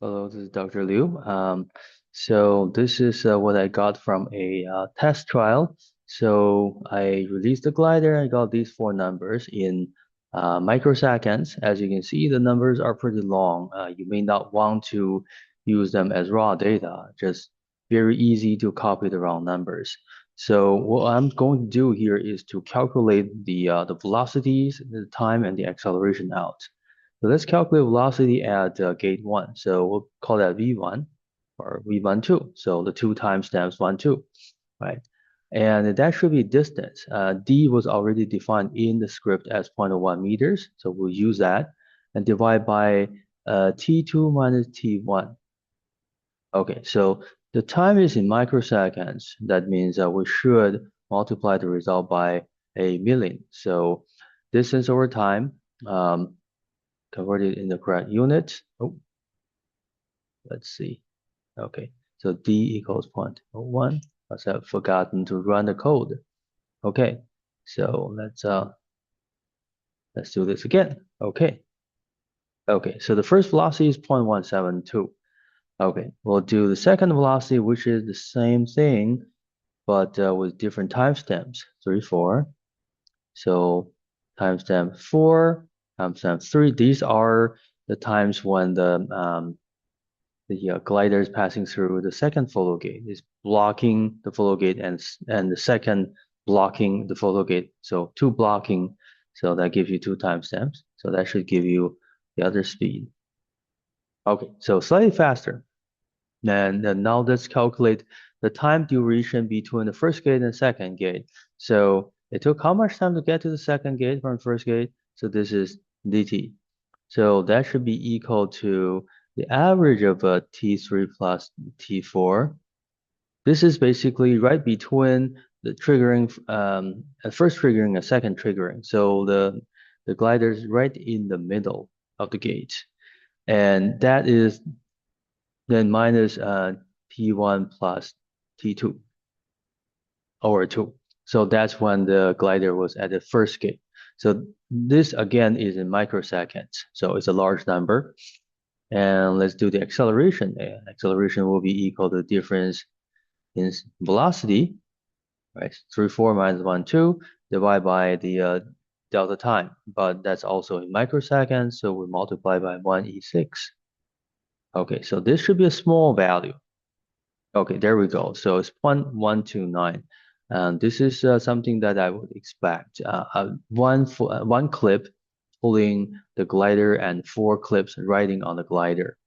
Hello, this is Dr. Liu. So this is what I got from a test trial. So I released the glider. I got these four numbers in microseconds. As you can see, the numbers are pretty long. You may not want to use them as raw data. Just very easy to copy the wrong numbers. So what I'm going to do here is to calculate the velocities, the time, and the acceleration out. So let's calculate velocity at gate 1. So we'll call that V1 or V12. So the 2 timestamps 1, 2, right? And that should be distance. D was already defined in the script as 0.01 meters. So we'll use that and divide by T2 minus T1. Okay, so the time is in microseconds. That means we should multiply the result by a million. So distance over time, um, converted in the correct unit. Oh, let's see. Okay, so D equals 0.01. Must have forgotten to run the code. Okay, so let's do this again. Okay. Okay, so the first velocity is 0.172. Okay, we'll do the second velocity, which is the same thing, but with different timestamps. 3, 4. So timestamp 4, timestamp 3. These are the times when the glider is passing through the second photo gate. Is blocking the photo gate and the second blocking the photo gate. So two blocking, so that gives you two timestamps. So that should give you the other speed. Okay, so slightly faster. And now let's calculate the time duration between the first gate and second gate. So it took how much time to get to the second gate from the first gate? So this is dt. So that should be equal to the average of T3 plus T4. This is basically right between the triggering, first triggering and second triggering. So the glider is right in the middle of the gate. And that is then minus T1 plus T2 over 2. So that's when the glider was at the first gate. So this again is in microseconds. So it's a large number. And let's do the acceleration. Acceleration will be equal to the difference in velocity, right? 3, 4 minus 1, 2, divided by the delta time. But that's also in microseconds, so we multiply by 1e6. Okay, so this should be a small value. Okay, there we go. So it's 0.129. And this is something that I would expect. One clip pulling the glider and 4 clips riding on the glider.